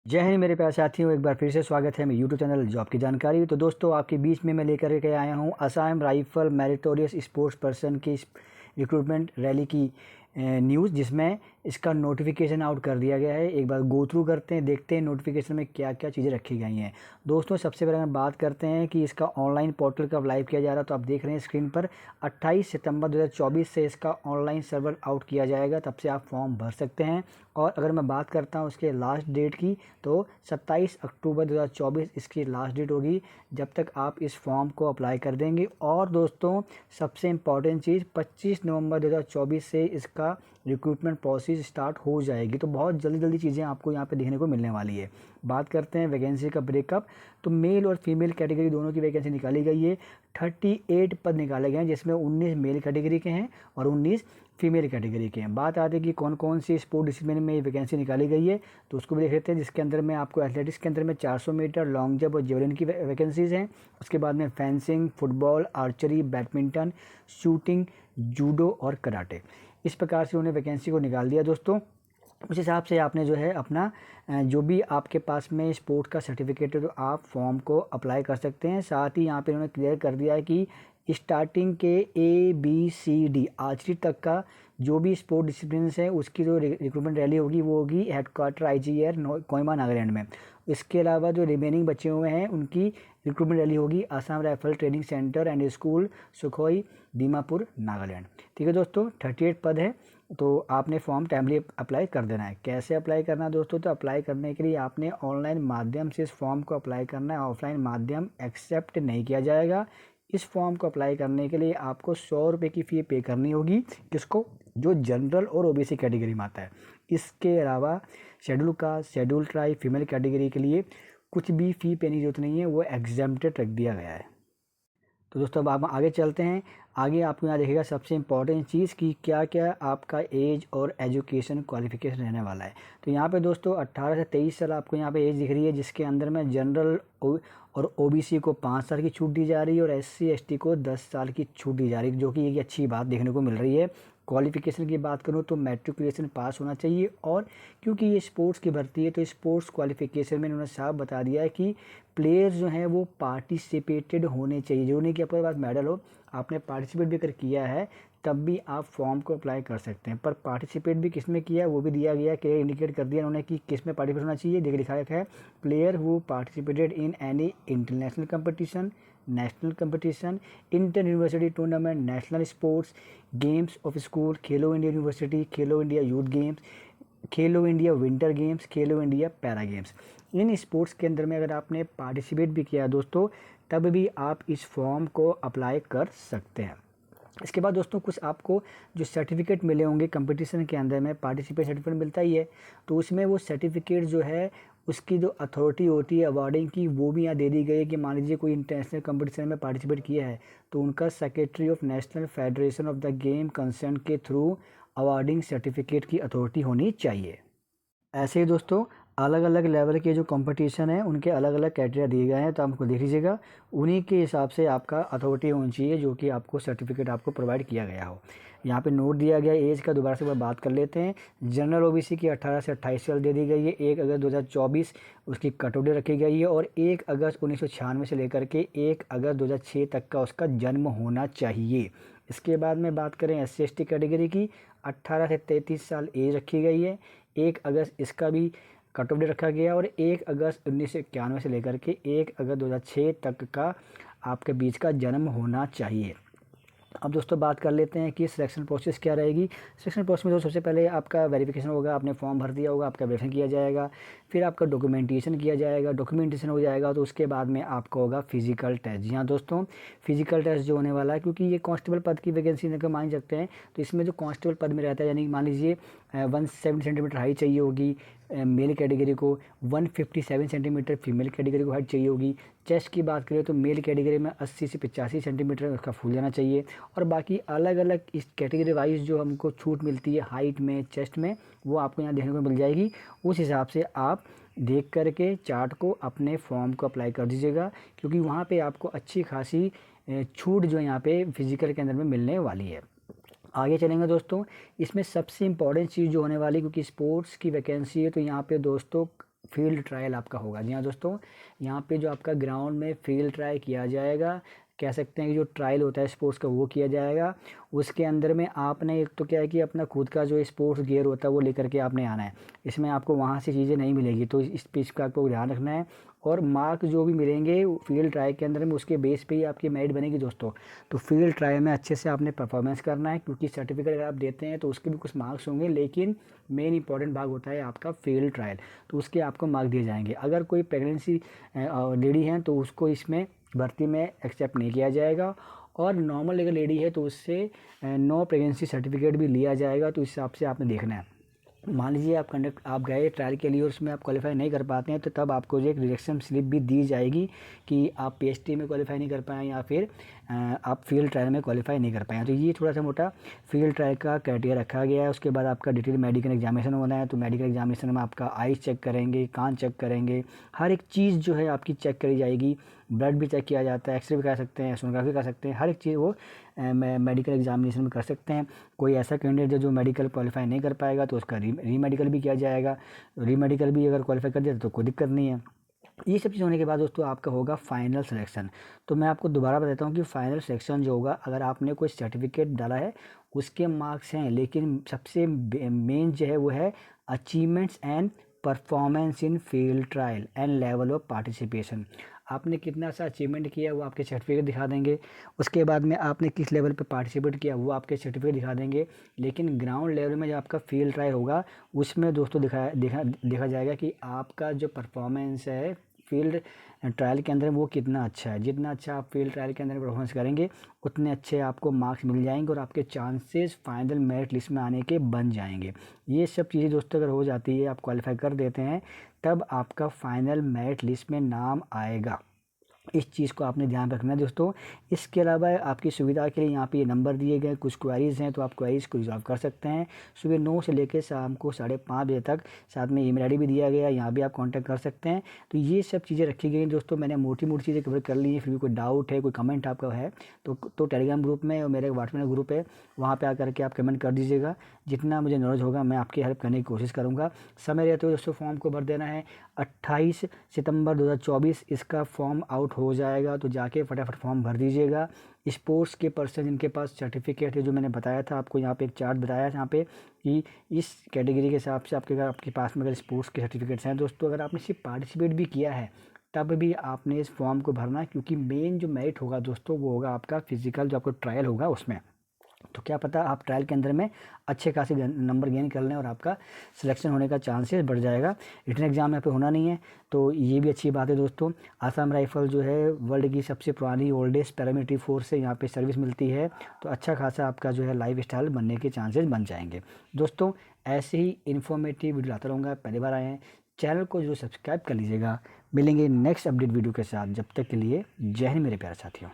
जय हिंद मेरे प्यारे साथियों, एक बार फिर से स्वागत है मेरे यूट्यूब चैनल जॉब की जानकारी। तो दोस्तों, आपके बीच में मैं लेकर के आया हूं Assam rifle meritorious sports person की रिक्रूटमेंट रैली की न्यूज़, जिसमें इसका नोटिफिकेशन आउट कर दिया गया है। एक बार गो थ्रू करते हैं, देखते हैं नोटिफिकेशन में क्या क्या चीज़ें रखी गई हैं। दोस्तों, सबसे पहले हम बात करते हैं कि इसका ऑनलाइन पोर्टल कब लाइव किया जा रहा है। तो आप देख रहे हैं स्क्रीन पर 28 सितंबर 2024 से इसका ऑनलाइन सर्वर आउट किया जाएगा, तब से आप फॉर्म भर सकते हैं। और अगर मैं बात करता हूँ उसके लास्ट डेट की, तो 27 अक्टूबर 2024 इसकी लास्ट डेट होगी, जब तक आप इस फॉर्म को अप्लाई कर देंगे। और दोस्तों, सबसे इम्पॉर्टेंट चीज़, 25 नवंबर 2024 से इसका रिक्रूटमेंट प्रोसेस स्टार्ट हो जाएगी। तो बहुत जल्दी जल्दी चीज़ें आपको यहाँ पे देखने को मिलने वाली है। बात करते हैं वैकेंसी का ब्रेकअप। तो मेल और फीमेल कैटेगरी दोनों की वैकेंसी निकाली गई है। 38 पद निकाले गए हैं, जिसमें 19 मेल कैटेगरी के हैं और 19 फीमेल कैटेगरी के हैं। बात आती है कि कौन कौन सी स्पोर्ट डिसिप्लिन में वैकेंसी निकाली गई है, तो उसको भी देख लेते हैं। जिसके अंदर में आपको एथलेटिक्स के अंदर में 400 मीटर, लॉन्ग जंप और जेवलिन की वैकेंसीज़ हैं। उसके बाद में fencing, football, archery, badminton, shooting, judo और कराटे, इस प्रकार से उन्हें वैकेंसी को निकाल दिया। दोस्तों, उस हिसाब से आपने जो है अपना जो भी आपके पास में स्पोर्ट का सर्टिफिकेट है, तो आप फॉर्म को अप्लाई कर सकते हैं। साथ ही यहाँ पे उन्होंने क्लियर कर दिया है कि स्टार्टिंग के ABCD आर्चरी तक का जो भी स्पोर्ट डिसिप्लिन है, उसकी जो रिक्रूटमेंट रैली होगी वो होगी हेडक्वार्टर IGR कोहिमा नागालैंड में। इसके अलावा जो रिमेनिंग बचे हुए हैं, उनकी रिक्रूटमेंट रैली होगी Assam rifle training centre and school, Sukhoi, Dimapur, Nagaland. ठीक है दोस्तों, 38 पद है, तो आपने फॉर्म टाइमली अप्लाई कर देना है। कैसे अप्लाई करना है दोस्तों? तो अप्लाई करने के लिए आपने ऑनलाइन माध्यम से इस फॉर्म को अप्लाई करना है। ऑफलाइन माध्यम एक्सेप्ट नहीं किया जाएगा। इस फॉर्म को अप्लाई करने के लिए आपको 100 रुपये की फ़ी पे करनी होगी, जिसको जो जनरल और OBC कैटेगरी में आता है। इसके अलावा schedule caste, schedule tribe, female category के लिए कुछ भी फ़ी पे की जरूरत नहीं है, वो एग्जेम्प्टेड रख दिया गया है। तो दोस्तों, अब आप आगे चलते हैं। आगे आपको यहाँ देखिएगा सबसे इम्पॉर्टेंट चीज़ कि क्या क्या आपका एज और एजुकेशन क्वालिफिकेशन रहने वाला है। तो यहाँ पे दोस्तों 18 से 23 साल आपको यहाँ पे एज दिख रही है, जिसके अंदर में जनरल और OBC को 5 साल की छूट दी जा रही है और SC ST को 10 साल की छूट दी जा रही है, जो कि एक अच्छी बात देखने को मिल रही है। क्वालिफिकेशन की बात करूँ तो मैट्रिकुलेशन पास होना चाहिए। और क्योंकि ये स्पोर्ट्स की भर्ती है, तो स्पोर्ट्स क्वालिफिकेशन में उन्होंने साफ बता दिया है कि प्लेयर्स जो हैं वो पार्टिसिपेटेड होने चाहिए। जो नहीं कि आपके पास मेडल हो, आपने पार्टिसिपेट भी अगर किया है, तब भी आप फॉर्म को अप्लाई कर सकते हैं। पर पार्टिसिपेट भी किस में किया है वो भी दिया गया है, क्लियर इंडिकेट कर दिया उन्होंने कि किस में पार्टिसिपेट होना चाहिए। देख लिखा है player who participated in any international competition, national competition, inter university tournament, national sports games of school, Khelo India university, Khelo India youth games, Khelo India winter games, Khelo India para games. In sports के अंदर में अगर आपने participate भी किया दोस्तों, तब भी आप इस फॉर्म को अप्लाई कर सकते हैं। इसके बाद दोस्तों, कुछ आपको जो सर्टिफिकेट मिले होंगे कंपटीशन के अंदर में, पार्टिसिपेट सर्टिफिकेट मिलता ही है, तो उसमें वो सर्टिफिकेट जो है उसकी जो अथॉरिटी होती है अवार्डिंग की, वो भी यहाँ दे दी गई है कि मान लीजिए कोई इंटरनेशनल कंपटीशन में पार्टिसिपेट किया है, तो उनका secretary of national federation of the game concern के थ्रू अवार्डिंग सर्टिफिकेट की अथॉरिटी होनी चाहिए। ऐसे ही दोस्तों, अलग अलग लेवल के जो कंपटीशन है, उनके अलग अलग क्राइटेरिया दिए गए हैं, तो आपको देख लीजिएगा। उन्हीं के हिसाब से आपका अथॉरिटी होनी चाहिए, जो कि आपको सर्टिफिकेट आपको प्रोवाइड किया गया हो। यहाँ पे नोट दिया गया एज का, दोबारा से बात कर लेते हैं। जनरल OBC की 18 से 28 साल दे दी गई है। 1 अगस्त 2024 उसकी कटौती रखी गई है और 1 अगस्त 1996 से लेकर के 1 अगस्त 2006 तक का उसका जन्म होना चाहिए। इसके बाद में बात करें SC ST कैटेगरी की, 18 से 33 साल एज रखी गई है। 1 अगस्त इसका भी कट ऑफ डे रखा गया और 1 अगस्त 1991 से लेकर के 1 अगस्त 2006 तक का आपके बीच का जन्म होना चाहिए। अब दोस्तों, बात कर लेते हैं कि सिलेक्शन प्रोसेस क्या रहेगी। सिलेक्शन प्रोसेस में सबसे पहले आपका वेरिफिकेशन होगा, आपने फॉर्म भर दिया होगा, आपका वेरिफिकेशन किया जाएगा, फिर आपका डॉक्यूमेंटेशन किया जाएगा। डॉक्यूमेंटेशन हो जाएगा तो उसके बाद में आपका होगा फिजिकल टेस्ट। जी हाँ दोस्तों, फिजिकल टेस्ट जो होने वाला है, क्योंकि ये कांस्टेबल पद की वैकेंसी अगर मान सकते हैं, तो इसमें जो कांस्टेबल पद में रहता है, यानी मान लीजिए 170 सेंटीमीटर हाइट चाहिए होगी मेल कैटेगरी को, 157 सेंटीमीटर फीमेल कैटेगरी को हाइट चाहिए होगी। चेस्ट की बात करें तो मेल कैटेगरी में 80 से 85 सेंटीमीटर उसका फूल जाना चाहिए। और बाकी अलग अलग इस कैटेगरी वाइज जो हमको छूट मिलती है हाइट में, चेस्ट में, वो आपको यहाँ देखने को मिल जाएगी। उस हिसाब से आप देख करके चार्ट को अपने फॉर्म को अप्लाई कर दीजिएगा, क्योंकि वहाँ पे आपको अच्छी खासी छूट जो यहाँ पे फिजिकल के अंदर में मिलने वाली है। आगे चलेंगे दोस्तों, इसमें सबसे इम्पॉर्टेंट चीज़ जो होने वाली, क्योंकि स्पोर्ट्स की वैकेंसी है, तो यहाँ पे दोस्तों फील्ड ट्रायल आपका होगा। जी हाँ दोस्तों, यहाँ पे जो आपका ग्राउंड में फील्ड ट्रायल किया जाएगा, कह सकते हैं कि जो ट्रायल होता है स्पोर्ट्स का वो किया जाएगा। उसके अंदर में आपने एक तो क्या है कि अपना खुद का जो स्पोर्ट्स गियर होता है वो लेकर के आपने आना है। इसमें आपको वहाँ से चीज़ें नहीं मिलेगी, तो इस चीज़ का आपको ध्यान रखना है। और मार्क जो भी मिलेंगे फील्ड ट्रायल के अंदर में उसके बेस पे ही आपकी मेरिट बनेगी दोस्तों। तो फील्ड ट्रायल में अच्छे से आपने परफॉर्मेंस करना है, क्योंकि सर्टिफिकेट अगर आप देते हैं तो उसके भी कुछ मार्क्स होंगे, लेकिन मेन इंपॉर्टेंट भाग होता है आपका फील्ड ट्रायल, तो उसके आपको मार्क दिए जाएंगे। अगर कोई प्रेगनेंसी लेडी है तो उसको इसमें भर्ती में एक्सेप्ट नहीं किया जाएगा, और नॉर्मल अगर लेडी है तो उससे नो प्रेगनेंसी सर्टिफिकेट भी लिया जाएगा। तो इस हिसाब से आपने देखना है। मान लीजिए आप गए ट्रायल के लिए और उसमें आप क्वालिफाई नहीं कर पाते हैं, तो तब आपको एक रिजेक्शन स्लिप भी दी जाएगी कि आप पीएचटी में क्वालिफाई नहीं कर पाए या फिर आप फील्ड ट्रायल में क्वालिफाई नहीं कर पाए। तो ये थोड़ा सा मोटा फील्ड ट्रायल का क्राइटेरिया रखा गया है। उसके बाद आपका डिटेल मेडिकल एग्जामिनेशन होना है, तो मेडिकल एग्जामिनेशन में आपका आईज चेक करेंगे, कान चेक करेंगे, हर एक चीज़ जो है आपकी चेक करी जाएगी। ब्लड भी चेक किया जाता है, एक्सरे भी करा सकते हैं, सोनोग्राफी कर सकते हैं, हर एक चीज़ वो मेडिकल एग्जामिनेशन में कर सकते हैं। कोई ऐसा कैंडिडेट जो मेडिकल क्वालिफाई नहीं कर पाएगा तो उसका री मेडिकल भी किया जाएगा। री मेडिकल भी अगर क्वालिफाई कर दिया तो कोई दिक्कत नहीं है। ये सब चीज़ होने के बाद दोस्तों आपका होगा फाइनल सिलेक्शन। तो मैं आपको दोबारा बताता हूँ कि फाइनल सिलेक्शन जो होगा, अगर आपने कोई सर्टिफिकेट डाला है उसके मार्क्स हैं, लेकिन सबसे मेन जो है वो है achievements and performance in field trial and level of participation. आपने कितना सा अचीवमेंट किया वो आपके सर्टिफिकेट दिखा देंगे। उसके बाद में आपने किस लेवल पे पार्टिसिपेट किया वो आपके सर्टिफिकेट दिखा देंगे। लेकिन ग्राउंड लेवल में जो आपका फील्ड ट्रायल होगा उसमें दोस्तों देखा जाएगा कि आपका जो परफॉर्मेंस है फील्ड ट्रायल के अंदर वो कितना अच्छा है। जितना अच्छा आप फील्ड ट्रायल के अंदर परफॉर्मेंस करेंगे उतने अच्छे आपको मार्क्स मिल जाएंगे और आपके चांसेस फाइनल मेरिट लिस्ट में आने के बन जाएंगे। ये सब चीज़ें दोस्तों अगर हो जाती है, आप क्वालिफाई कर देते हैं, तब आपका फाइनल मेरिट लिस्ट में नाम आएगा। इस चीज़ को आपने ध्यान रखना है दोस्तों। इसके अलावा आपकी सुविधा के लिए यहाँ पे ये नंबर दिए गए, कुछ क्वेरीज़ हैं तो आप क्वेरीज़ को रिजॉल्व कर सकते हैं। सुबह 9 से लेकर शाम को 5:30 बजे तक। साथ में ईमेल आईडी भी दिया गया है, यहाँ भी आप कांटेक्ट कर सकते हैं। तो ये सब चीज़ें रखी गई हैं दोस्तों। मैंने मोटी मोटी चीज़ें कवर कर ली हैं, फिर भी कोई डाउट है, कोई कमेंट आपका है तो टेलीग्राम ग्रुप में और मेरे व्हाट्सएप में ग्रुप है, वहाँ पर आकर के आप कमेंट कर दीजिएगा। जितना मुझे नॉलेज होगा मैं आपकी हेल्प करने की कोशिश करूँगा। समय रहते हुए दोस्तों फॉर्म को भर देना है। 28 सितंबर 2024 इसका फॉर्म आउट हो जाएगा, तो जाके फटाफट फॉर्म भर दीजिएगा। स्पोर्ट्स के पर्सन जिनके पास सर्टिफिकेट है, जो मैंने बताया था आपको, यहाँ पे एक चार्ट बताया है यहाँ पे कि इस कैटेगरी के हिसाब से आपके पास में अगर स्पोर्ट्स के सर्टिफिकेट्स हैं दोस्तों, अगर आपने सिर्फ पार्टिसिपेट भी किया है तब भी आपने इस फॉर्म को भरना है, क्योंकि मेन जो मेरिट होगा दोस्तों वो होगा आपका फिजिकल जो आपको ट्रायल होगा उसमें। तो क्या पता आप ट्रायल के अंदर में अच्छे खासे नंबर गेन कर लें और आपका सिलेक्शन होने का चांसेस बढ़ जाएगा। रिटन एग्जाम यहाँ पे होना नहीं है, तो ये भी अच्छी बात है दोस्तों। आसाम राइफल जो है वर्ल्ड की सबसे पुरानी ओल्डेस्ट पैरामिलिट्री फोर्स है, यहाँ पे सर्विस मिलती है, तो अच्छा खासा आपका जो है लाइफ स्टाइल बनने के चांसेस बन जाएंगे। दोस्तों ऐसे ही इन्फॉर्मेटिव वीडियो लाता रहूँगा। पहली बार आए हैं चैनल को जो सब्सक्राइब कर लीजिएगा। मिलेंगे नेक्स्ट अपडेट वीडियो के साथ, जब तक के लिए जय हिंद मेरे प्यारे साथियों।